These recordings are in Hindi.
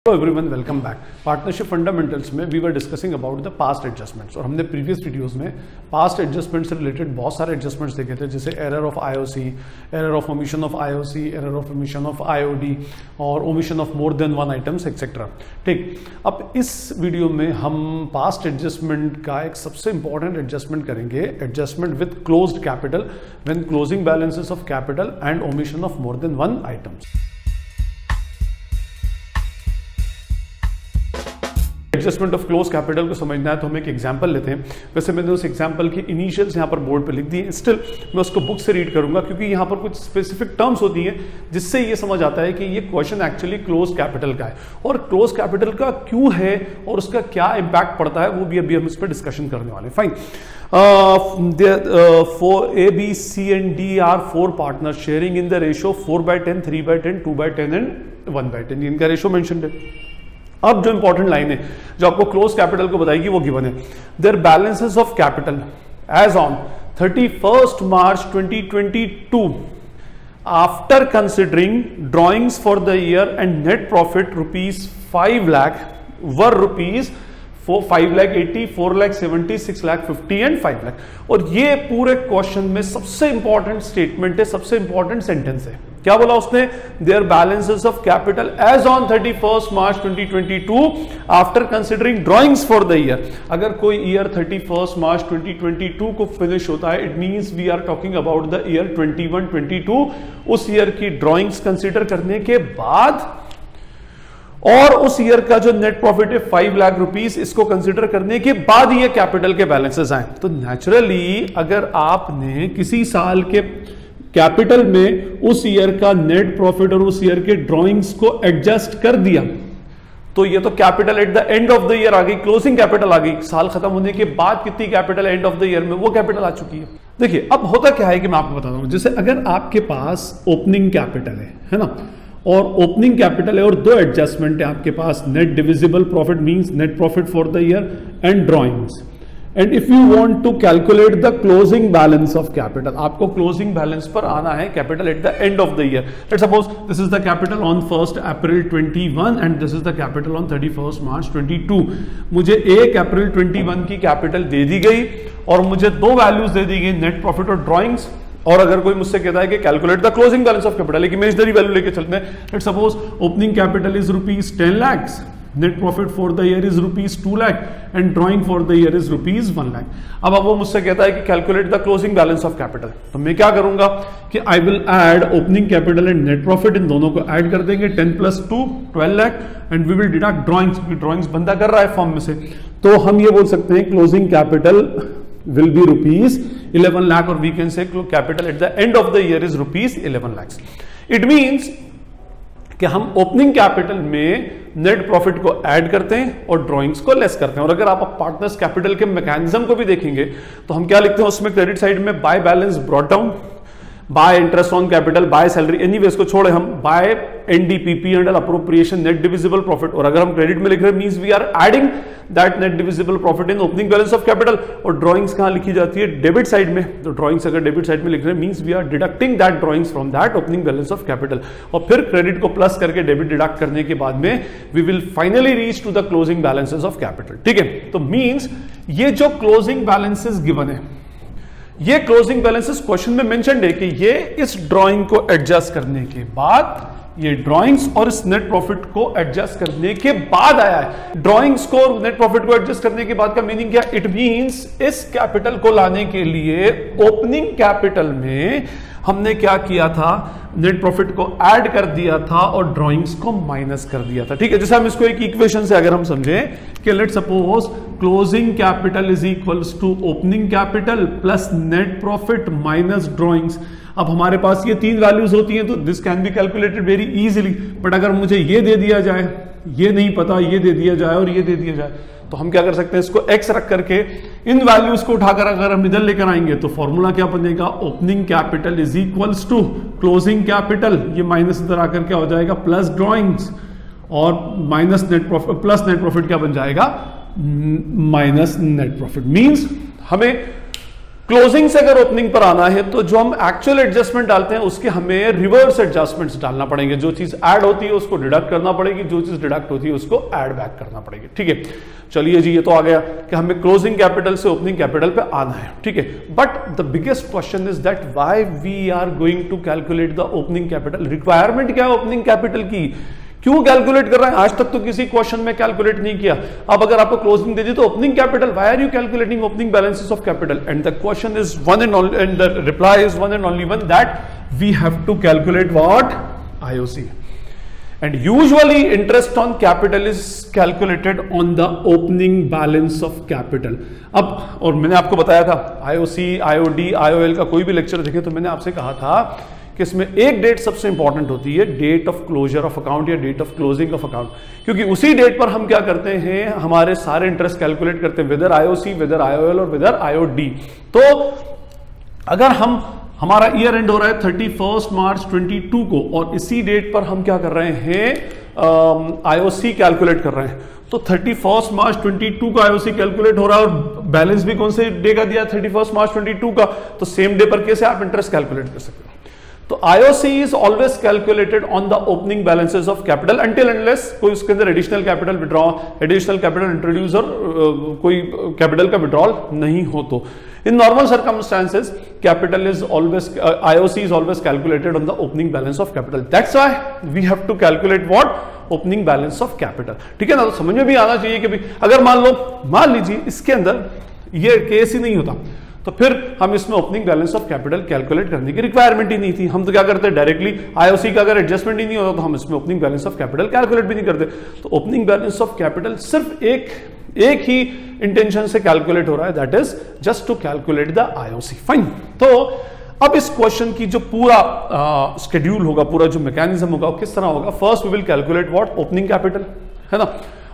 Hello everyone, welcome back. Partnership fundamentals में we were discussing about the past adjustments और हमने प्रीवियस वीडियोस में पास्ट एडजस्टमेंट से रिलेटेड बहुत सारे एडजस्टमेंट्स देखे थे, जैसे error of IOC, error of omission of IOC, error of omission of IOD और omission of more than one items etcetera. ठीक, अब इस वीडियो में हम पास्ट एडजस्टमेंट का एक सबसे इंपॉर्टेंट एडजस्टमेंट करेंगे, adjustment with closed capital when closing balances of capital and omission of more than one items. Adjustment of close capital को समझना है तो हम एक एग्जांपल लेते हैं। वैसे मैंने उस एग्जांपल की इनिशियल्स यहाँ पर बोर्ड पे लिख दी हैं, स्टिल मैं उसको बुक से रीड करूंगा क्योंकि यहाँ पर कुछ स्पेसिफिक टर्म्स होती हैं जिससे ये समझ आता है कि ये क्वेश्चन एक्चुअली क्लोज कैपिटल का है और क्लोज कैपिटल का क्यों है और उसका क्या इंपैक्ट पड़ता है वो भी अभी हम इस पर डिस्कशन करने वाले हैं। Fine, for A, B, C and D are four partners sharing in the ratio 4/10, 3/10, 2/10 and 1/10। इनका रेशियो मेंशन्ड है। अब जो इंपॉर्टेंट लाइन है जो आपको क्लोज कैपिटल को बताएगी वो गिवन है, their balances of capital as on 31st March 2022 after considering drawings for the year and net profit rupees 5 lakh were rupees 5 lakh 80, 4 lakh 70, 6 lakh 50 and 5 lakh. और ये पूरे क्वेश्चन में सबसे इंपॉर्टेंट स्टेटमेंट है, सबसे इंपॉर्टेंट सेंटेंस है। क्या बोला उसने? Their balances of capital as on 31st March 2022 after considering drawings for the year. अगर कोई ईयर 31st March 2022 को फिनिश होता है, it means we are talking about the year 21-22। उस ईयर की ड्रॉइंग्स कंसिडर करने के बाद और उस ईयर का जो नेट प्रॉफिट है 5 लाख रुपीस, इसको कंसिडर करने के बाद ये कैपिटल के बैलेंसेस आए। तो नेचुरली अगर आपने किसी साल के कैपिटल में उस ईयर का नेट प्रॉफिट और उस ईयर के ड्रॉइंग्स को एडजस्ट कर दिया तो ये तो capital at the end of the year आ गई, क्लोजिंग कैपिटल आ गई। साल खत्म होने के बाद कितनी capital and of the year में, वो कैपिटल आ चुकी है। देखिए अब होता क्या है कि मैं आपको बताता हूं, जैसे अगर आपके पास ओपनिंग कैपिटल है ना, और ओपनिंग कैपिटल है और दो एडजस्टमेंट है आपके पास, net divisible profit means net profit for the year and drawings, and if you want to calculate the closing balance of capital, आपको क्लोजिंग बैलेंस पर आना है capital at the end of the year. Let's suppose this is the capital on 1st April 21 and this is the capital on 31st March 22। मुझे 1 अप्रैल 21 की कैपिटल दे दी गई और मुझे दो वैल्यूज दे दी गई, नेट प्रॉफिट और ड्रॉइंग्स। और अगर कोई मुझसे कहता है कि calculate the closing balance of capital, एक इमेजिनरी वैल्यू लेके चलते हैं। Let's suppose opening capital is rupees 10 lakhs, net profit for the year is rupees 2 lakh and drawing for the year is rupees 1 lakh. अब वो मुझसे कहता है कि calculate the closing balance of capital, तो मैं क्या करूंगा कि I will add opening capital and net profit, इन दोनों को ऐड कर देंगे, 10 + 2 12 lakh and we will deduct drawings, drawings बंदा कर रहा है फॉर्म में से। तो हम ये बोल सकते हैं closing capital will be rupees 11 lakh और we can say capital at the end of the year is rupees 11 lakhs। It means कि हम ओपनिंग कैपिटल में नेट प्रॉफिट को ऐड करते हैं और ड्रॉइंग्स को लेस करते हैं। और अगर आप पार्टनर्स कैपिटल के मैकेनिज्म को भी देखेंगे तो हम क्या लिखते हैं उसमें, क्रेडिट साइड में by balance brought down, by interest on capital, by salary, anyways को छोड़े हम by NDPP and appropriation net divisible profit. और अगर हम क्रेडिट में लिख रहे हैं means we are adding that net divisible profit in opening balance of capital. और ड्रॉइंग्स कहां लिखी जाती है? डेबिट साइड में। तो ड्रॉइंग्स अगर डेबिट साइड में लिख रहे हैं means we are deducting that drawings from that opening balance of capital. और फिर क्रेडिट को प्लस करके डेबिट डिडक्ट करने के बाद में we will finally reach to the closing balances of capital. ठीक है, तो मींस ये जो क्लोजिंग बैलेंसेस गिवन है, ये क्लोजिंग बैलेंसेस क्वेश्चन में मेंशन्ड है कि ये इस ड्राइंग को एडजस्ट करने के बाद, ये ड्राइंग्स और इस नेट प्रॉफिट को एडजस्ट करने के बाद आया है। ड्राइंग्स को और नेट प्रॉफिट को एडजस्ट करने के बाद का मीनिंग क्या? इट मींस इस कैपिटल को लाने के लिए ओपनिंग कैपिटल में हमने क्या किया था, नेट प्रॉफिट को ऐड कर दिया था और ड्राइंग्स को माइनस कर दिया था। ठीक है, जैसे हम इसको एक इक्वेशन से अगर हम समझें कि let's suppose closing capital is equals to opening capital plus net profit minus drawings. अब हमारे पास ये तीन वैल्यूज होती हैं तो this can be calculated very easily. But अगर मुझे ये दे दिया जाए, ये नहीं पता, ये दे दिया जाए और ये दे दिया जाए, तो हम क्या कर सकते हैं, इसको x रख करके इन वैल्यूज को उठाकर अगर हम इधर लेकर आएंगे तो फॉर्मूला क्या बनेगा, opening capital is equals to closing capital, ये माइनस इधर आकर क्या हो जाएगा, प्लस ड्रॉइंग्स, और minus net profit, plus net profit क्या बन जाएगा, माइनस नेट प्रॉफिट। मींस हमें क्लोजिंग से अगर ओपनिंग पर आना है तो जो हम एक्चुअल एडजस्टमेंट डालते हैं उसके हमें रिवर्स एडजस्टमेंट्स डालना पड़ेंगे। जो चीज ऐड होती है उसको डिडक्ट करना पड़ेगी, जो चीज डिडक्ट होती है उसको ऐड बैक करना पड़ेगी। ठीक है, चलिए जी, ये तो आ गया कि हमें क्लोजिंग कैपिटल से ओपनिंग कैपिटल पे आना है। ठीक है, but the biggest question is that why we are going to calculate the opening capital. Requirement क्या है ओपनिंग कैपिटल की, क्यों कैलकुलेट कर रहे हैं? आज तक तो किसी क्वेश्चन में कैलकुलेट नहीं किया। अब अगर आपको क्लोजिंग दे दी तो opening capital, why are you calculating opening balances of capital? And the question is one and only, and the reply is one and only one, that we have to calculate what? IOC. And usually interest on capital is calculated on the opening balance of capital. अब, और मैंने आपको बताया था IOC, IOD, IOL का कोई भी लेक्चर देखें तो मैंने आपसे कहा था कि इसमें एक डेट सबसे इंपॉर्टेंट होती है, date of closure of account या date of closing of account, क्योंकि उसी डेट पर हम क्या करते हैं, हमारे सारे इंटरेस्ट कैलकुलेट करते हैं, वेदर IOC, वेदर IOL और वेदर IOD। तो अगर हमारा ईयर एंड हो रहा है 31 मार्च 22 को और इसी डेट पर हम क्या कर रहे हैं, आईओसी कैलकुलेट कर रहे हैं, तो 31 मार्च 22 का आईओसी कैलकुलेट हो रहा है और बैलेंस भी कौन से डे का दिया, 31 मार्च 22 का, तो सेम डे पर कैसे आप इंटरेस्ट कैलकुलेट कर सकते हो? तो IOC is always calculated on the opening balances of capital until unless कोई उसके अंदर additional capital withdraw, additional capital introduce और कोई कैपिटल का विड्रॉल नहीं हो तो। In normal circumstances, capital is always, IOC is always calculated on the opening balance of capital. That's why we have to calculate what? Opening balance of capital. ठीक है ना? तो समझ में भी आना चाहिए कि भाई अगर मान लीजिए इसके अंदर ये केस ही नहीं होता तो फिर हम इसमें opening balance of capital calculate करने की रिक्वायरमेंट ही नहीं थी। हम तो क्या करते हैं, डायरेक्टली आईओसी का अगर एडजस्टमेंट ही नहीं होता तो हम इसमें opening balance of capital calculate भी नहीं करते। तो ओपनिंग बैलेंस ऑफ कैपिटल सिर्फ एक ही इंटेंशन से कैलकुलेट हो रहा है, that is just to calculate the IOC. Fine. तो अब इस क्वेश्चन की जो पूरा शेड्यूल होगा, पूरा जो मैकेनिज्म होगा वो किस तरह होगा? First we will calculate what? Opening capital, है ना?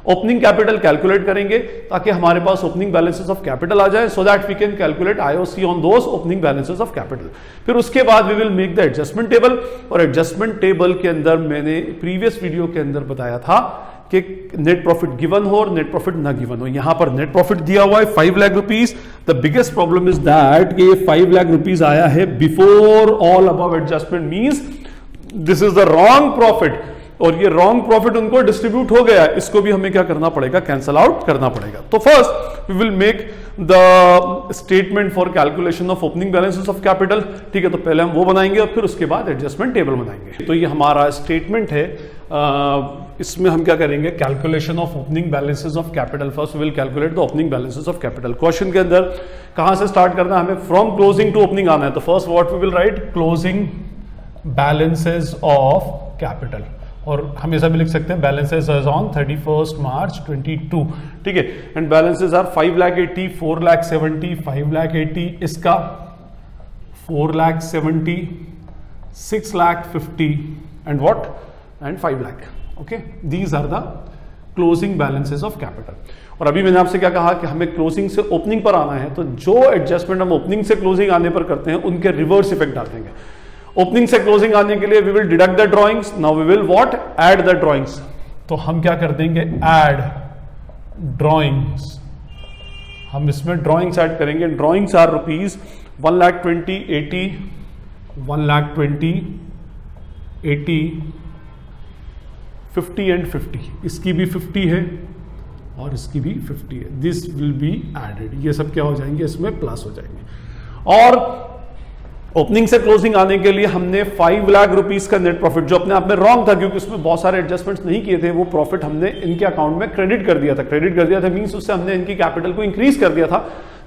ओपनिंग कैपिटल कैलकुलेट करेंगे ताकि हमारे पास ओपनिंग बैलेंसेस ऑफ कैपिटल आ जाए, so that we can calculate IOC on those opening balances of capital. फिर उसके बाद we will make the adjustment table, और एडजस्टमेंट टेबल के अंदर मैंने प्रीवियस वीडियो के अंदर बताया था कि नेट प्रॉफिट गिवन हो और नेट प्रॉफिट ना गिवन हो। यहां पर नेट प्रॉफिट दिया हुआ है 5 lakh rupees. The biggest problem is that कि 5 लाख रुपीज आया है before all above adjustment, means this is the wrong profit, और ये रॉन्ग प्रॉफिट उनको डिस्ट्रीब्यूट हो गया है, इसको भी हमें क्या करना पड़ेगा? कैंसल आउट करना पड़ेगा। तो first we will make the statement for calculation of opening balances of capital. ठीक है, तो पहले हम वो बनाएंगे और फिर उसके बाद एडजस्टमेंट टेबल बनाएंगे। तो ये हमारा स्टेटमेंट है, इसमें हम क्या करेंगे? Calculation of opening balances of capital. First we will calculate the opening balances of capital. Question के अंदर कहां से स्टार्ट करना है हमें? फ्रॉम क्लोजिंग टू ओपनिंग आना है। तो first what we will write? Closing balances of capital, और हमेशा भी लिख सकते हैं बैलेंसेस एज ऑन 31 मार्च 22। ठीक है, and balances are 5 lakh 80, 4 lakh 70, 5 lakh 80, इसका 4 lakh 70, 6 lakh 50 and what? And 5 lakh. Okay, these are the closing balances of capital. और अभी मैंने आपसे क्या कहा कि हमें क्लोजिंग से ओपनिंग पर आना है, तो जो एडजस्टमेंट हम ओपनिंग से क्लोजिंग आने पर करते हैं उनके रिवर्स इफेक्ट डाल देंगे। ओपनिंग से क्लोजिंग आने के लिए we will deduct the drawings, now we will what? Add the drawings. तो हम क्या कर देंगे? Add drawings. हम इसमें ड्रॉइंग्स ऐड करेंगे। Drawings are rupees 1,20,000, 80, 1,20,000, 80, 50 and 50। इसकी भी 50 है और इसकी भी 50 है। This will be added. ये सब क्या हो जाएंगे? इसमें प्लस हो जाएंगे। और ओपनिंग से क्लोजिंग आने के लिए हमने 5 लाख रुपीस का नेट प्रॉफिट, जो अपने आप में रॉन्ग था क्योंकि उसमें बहुत सारे एडजस्टमेंट्स नहीं किए थे, वो प्रॉफिट हमने इनके अकाउंट में क्रेडिट कर दिया था। क्रेडिट कर दिया था मींस उससे हमने इनकी कैपिटल को इंक्रीज कर दिया था।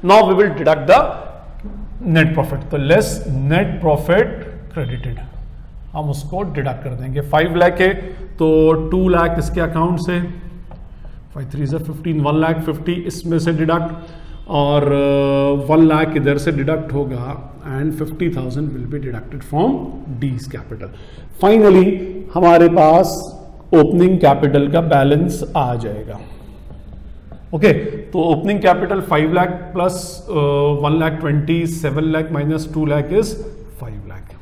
Now we will deduct the net profit. तो लेस नेट प्रॉफिट क्रेडिटेड, हम उसको डिडक्ट कर देंगे। 5 लाख है तो 2 लाख इसके अकाउंट से, 5 3 15, 1 लाख 50 इसमें से डिडक्ट, और 1 लाख इधर से डिडक्ट होगा and 50,000 will be deducted from Ds capital. Finally हमारे पास ओपनिंग कैपिटल का बैलेंस आ जाएगा। ओके, तो opening capital 5 lakh plus 1,20,000, 7 lakh minus 2 lakh is 5 lakh.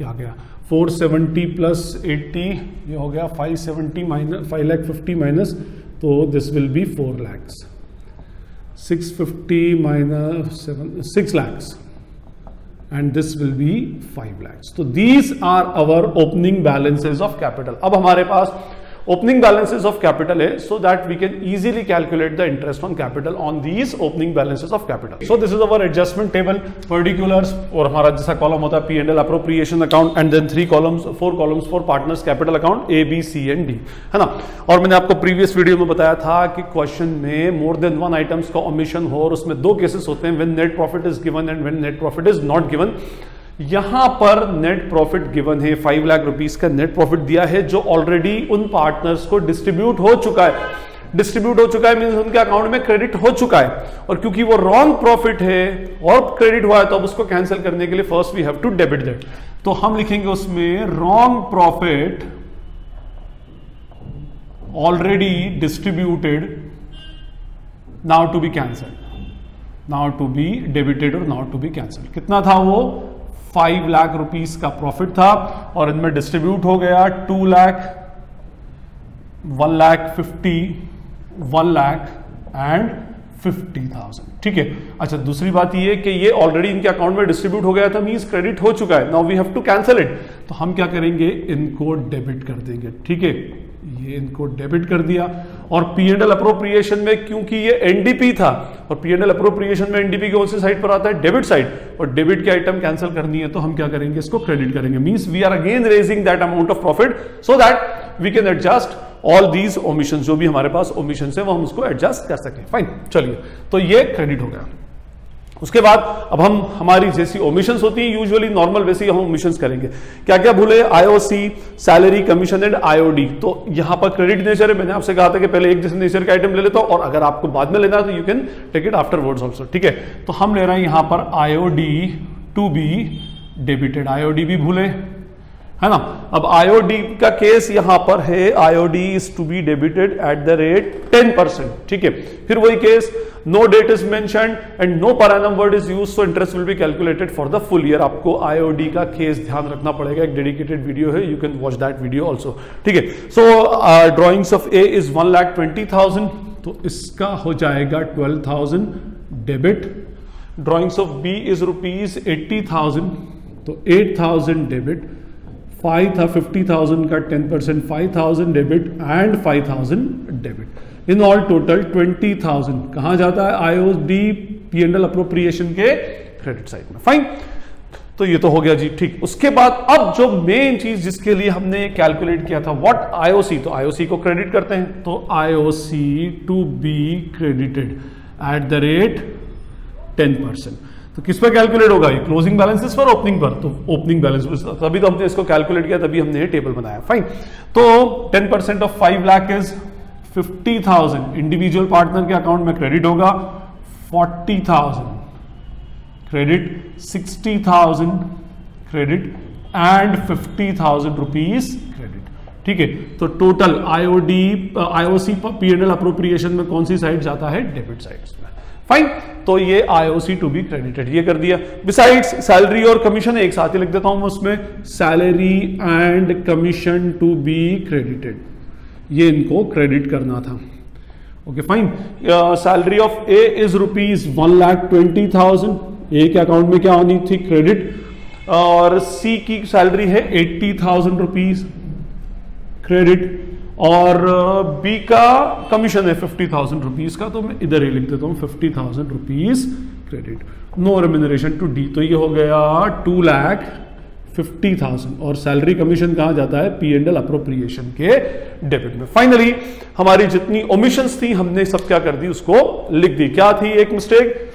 ये आ गया 470 प्लस 80, ये हो गया 570 माइनस 5,50,000 माइनस, तो this will B 4 lakhs। 650 minus 6 lakhs, and this will be 5 lakhs. So these are our opening balances of capital. अब हमारे पास opening balances of capital है, so that we can easily calculate the interest on capital on these opening balances of capital. So this is our adjustment table, particulars, और हमारा जैसा कॉलम होता है P&L appropriation account, and then 4 columns for partners capital account A, B, C and D, है ना. और मैंने आपको प्रीवियस वीडियो में बताया था कि क्वेश्चन में मोर देन 1 आइटम्स का ओमिशन हो, और उसमें 2 केसेस होते हैं, when net profit is given and when net profit is not given. यहां पर नेट प्रॉफिट गिवन है, 5 लाख रुपीस का नेट प्रॉफिट दिया है, जो ऑलरेडी उन पार्टनर्स को डिस्ट्रीब्यूट हो चुका है. डिस्ट्रीब्यूट हो चुका है मींस उनके अकाउंट में क्रेडिट हो चुका है, और क्योंकि वो रॉन्ग प्रॉफिट है और क्रेडिट हुआ है, तो अब उसको कैंसिल करने के लिए first we have to debit that. तो हम लिखेंगे उसमें wrong profit already distributed now to be cancelled, now to be debited और नाउ टू बी कैंसल्ड. कितना था वो? 5 लाख रुपीस का प्रॉफिट था, और इनमें डिस्ट्रीब्यूट हो गया 2 लाख, 1 लाख 50, 1 लाख एंड 50,000. ठीक है. अच्छा, दूसरी बात ये कि ये ऑलरेडी इनके अकाउंट में डिस्ट्रीब्यूट हो गया था, मींस क्रेडिट हो चुका है. Now we have to cancel it. तो हम क्या करेंगे? इनको डेबिट कर देंगे. ठीक है, ये इनको डेबिट कर दिया. और P&L अप्रोप्रिएशन में क्योंकि ये एनडीपी था, और P&L अप्रोप्रिएशन में एनडीपी कौन सी साइड पर आता है? Debit side. और डेबिट की आइटम कैंसिल करनी है, तो हम क्या करेंगे? इसको क्रेडिट करेंगे. Means we are again raising that amount of profit so that we can adjust all these omission. जो भी हमारे पास ओमिशन है वो हम उसको एडजस्ट कर सकें. फाइन, चलिए, तो ये क्रेडिट हो गया. उसके बाद अब हम हमारी जैसी ओमिशंस होती हैं यूजुअली नॉर्मल, वैसे ही हम ओमिशंस करेंगे. क्या क्या भूले? IOC, salary, commission and IOD. तो यहां पर क्रेडिट नेचर है. मैंने आपसे कहा था कि पहले एक जैसे नेचर का आइटम ले लेता हूं, और अगर आपको बाद में लेना है तो you can take it afterwards also. ठीक है, तो हम ले रहे हैं यहां पर IOD to be debited. IOD भी भूले, है ना. अब आईओडी का केस यहां पर है, IOD is to be debited at the rate 10%. ठीक है, फिर वही case, no date is mentioned and no per annum word is used, so interest will be calculated for the full year. आपको आईओडी का केस ध्यान रखना पड़ेगा, एक डेडिकेटेड वीडियो है, you can watch that video also. ठीक है, so drawings of A is 1,20,000, तो इसका हो जाएगा 12,000 debit. Drawings of B is rupees 80,000, तो 8,000 डेबिट. 5 था 50,000 का 10%, 5,000 debit and 5,000 debit. In all total 20,000 कहां जाता है? आईओडी P&L अप्रोप्रिएशन के क्रेडिट साइड में. फाइन, तो ये तो हो गया जी. ठीक, उसके बाद अब जो मेन चीज जिसके लिए हमने कैलकुलेट किया था, व्हाट? आईओसी. तो आईओसी को क्रेडिट करते हैं, तो IOC to be credited at the rate 10%. तो किस पर कैलकुलेट होगा? ये क्लोजिंग बैलेंसेस पर, ओपनिंग पर. तो ओपनिंग बैलेंस, तभी तो हमने इसको कैलकुलेट किया, तभी हमने ये टेबल बनाया. फाइन, तो 10% of 5 lakh is 50,000. Individual partner के अकाउंट में क्रेडिट होगा 40,000 credit, 60,000 credit and 50,000 rupees credit. ठीक है, तो टोटल आईओसी P&L अप्रोप्रिएशन में कौन सी साइड जाता है? डेबिट साइड में. फाइन, तो ये आईओसी टू बी क्रेडिटेड, ये कर दिया. बिसाइड्स सैलरी और कमीशन एक साथ ही लिख देता हूं मैं उसमें, salary and commission to be credited, ये इनको क्रेडिट करना था. Okay fine. Salary of A is rupees 1,20,000. A के अकाउंट में क्या होनी थी? क्रेडिट. और सी की सैलरी है 80,000 रुपीज क्रेडिट, और बी का कमीशन है 50,000 रुपीज का, तो मैं इधर ही लिख देता हूं 50,000 rupees credit. No remuneration to D, तो ये हो गया 2,50,000. और सैलरी कमीशन कहां जाता है? P&L अप्रोप्रिएशन के डेबिट में. फाइनली हमारी जितनी ओमिशंस थी हमने सब क्या कर दी? उसको लिख दी. क्या थी एक मिस्टेक?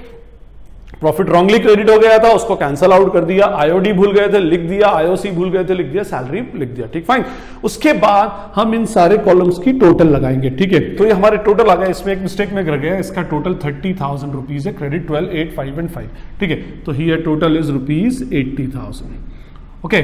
प्रॉफिट रॉन्गली क्रेडिट हो गया था, उसको कैंसल आउट कर दिया. आईओडी भूल गए थे, लिख दिया. आईओसी भूल गए थे, लिख दिया. सैलरी लिख दिया. ठीक, फाइन. उसके बाद हम इन सारे कॉलम्स की टोटल लगाएंगे. ठीक है, तो ये हमारे टोटल आ गया. इसमें एक मिस्टेक में कर गया, इसका टोटल 30,000 रुपीज है. Credit 12, 8, 5 and 5. ठीक है, तो here total is rupees 80,000. Okay,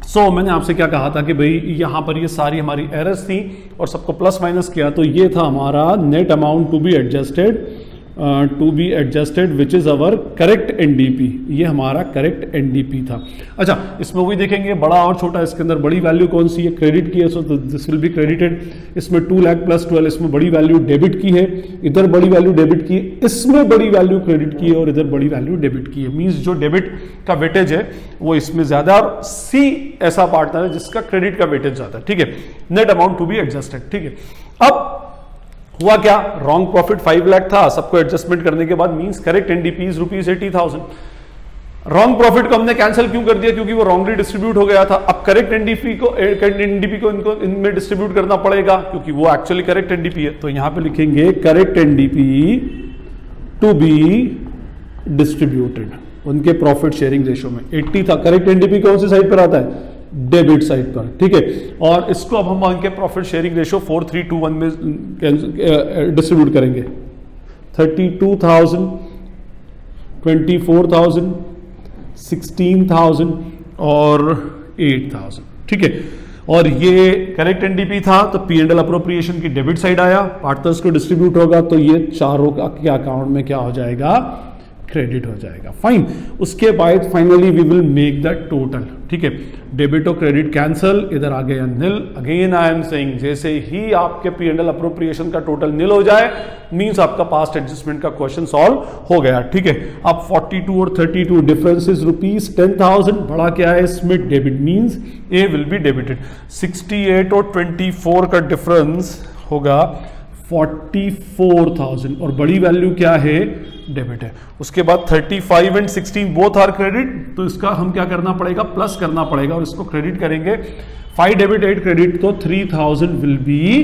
so मैंने आपसे क्या कहा था कि भाई यहां पर ये सारी हमारी एरर्स थी और सबको प्लस माइनस किया, तो ये था हमारा net amount to be adjusted to be adjusted which is our correct NDP, ये हमारा करेक्ट एनडीपी था। अच्छा, इसमें वही देखेंगे बड़ा और छोटा, इसके अंदर बड़ी वैल्यू कौन सी है, क्रेडिट की है, so this will be credited. इसमें 2 लाख प्लस 12, इसमें बड़ी वैल्यू डेबिट की है, इधर बड़ी वैल्यू डेबिट की है, इसमें बड़ी वैल्यू क्रेडिट की है और इधर बड़ी वैल्यू डेबिट की है। मींस जो डेबिट का वेटेज है वो इसमें ज्यादा, और सी ऐसा पार्टनर है जिसका क्रेडिट का वेटेज ज्यादा है, ठीक है। Net amount to be adjusted, ठीक है। अब हुआ क्या, रॉन्ग प्रॉफिट 5 लाख था, सबको एडजस्टमेंट करने के बाद means correct NDP is ₹80,000। Wrong profit को हमने कैंसिल क्यों कर दिया, क्योंकि वो रॉन्गली डिस्ट्रीब्यूट हो गया था। अब करेक्ट एनडीपी को इनको इनमें डिस्ट्रीब्यूट करना पड़ेगा क्योंकि वो एक्चुअली करेक्ट एनडीपी है। तो यहां पे लिखेंगे correct NDP to be distributed उनके प्रॉफिट शेयरिंग रेशियो में। 80 था, करेक्ट एनडीपी कौन सी साइड पर आता है, डेबिट साइड पर, ठीक है। और इसको अब हम उनके प्रॉफिट शेयरिंग रेशियो 4:3:1 में डिस्ट्रीब्यूट करेंगे। 32,000, 24,000, 16,000 और 8,000, ठीक है। और ये करेक्ट एनडीपी था तो P&L अप्रोप्रिएशन की डेबिट साइड आया, पार्टनर्स को डिस्ट्रीब्यूट होगा तो ये चारों के अकाउंट में क्या हो जाएगा, क्रेडिट हो जाएगा। फाइन, उसके बाद finally we will make the total, ठीक है। डेबिट और क्रेडिट कैंसल, इधर आ गया nil. Again I am saying जैसे ही आपके P&L अप्रोप्रिएशन का टोटल निल हो जाए मींस आपका पास्ट एडजस्टमेंट का क्वेश्चन सॉल्व हो गया, ठीक है। अब 42 और 32 डिफरेंस इज ₹10,000, बड़ा क्या है इसमें, debit, means A will be debited. 68 और 24 का डिफरेंस होगा 44,000 और बड़ी वैल्यू क्या है, डेबिट है। उसके बाद 35 एंड 16 बोथ आर क्रेडिट, तो इसका हम क्या करना पड़ेगा, प्लस करना पड़ेगा और इसको क्रेडिट करेंगे। 5 डेबिट 8 क्रेडिट, तो 3,000 विल बी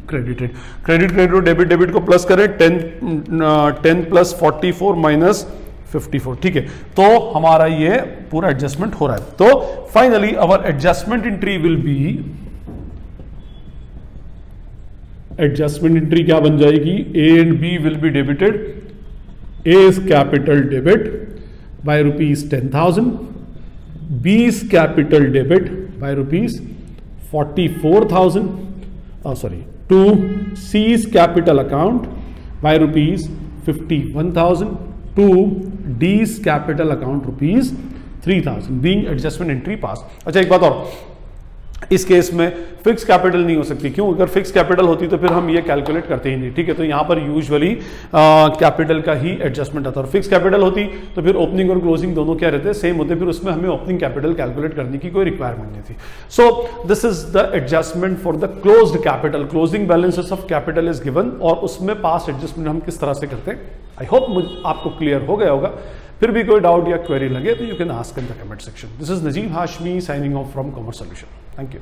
क्रेडिटेड। क्रेडिट और डेबिट को प्लस करें, 10 प्लस 44 माइनस 54, ठीक है। तो हमारा ये पूरा एडजस्टमेंट हो रहा है। तो finally our adjustment entry will be, adjustment entry क्या बन जाएगी, A and B will be debited. A is capital debit by ₹10,000, B is capital debit by ₹44,000, to C is capital account by ₹51,000, to D is capital account ₹3,000, being adjustment entry pass। अच्छा, एक बात और, इस केस में फिक्स कैपिटल नहीं हो सकती, क्यों, अगर फिक्स कैपिटल होती तो फिर हम ये कैलकुलेट करते ही नहीं, ठीक है। तो यहां पर यूजुअली कैपिटल का ही एडजस्टमेंट आता है। और फिक्स कैपिटल होती तो फिर ओपनिंग और क्लोजिंग दोनों क्या रहते, सेम होते, फिर उसमें हमें ओपनिंग कैपिटल कैलकुलेट करने की कोई रिक्वायरमेंट नहीं थी। So this is the adjustment for the closed capital, closing balances of capital is given, और उसमें पास्ट एडजस्टमेंट हम किस तरह से करते हैं। आई होप आपको क्लियर हो गया होगा। फिर भी कोई डाउट या क्वेरी लगे तो you can ask in the comment section. This is Najeeb Hashmi signing off from commerce solution. Thank you.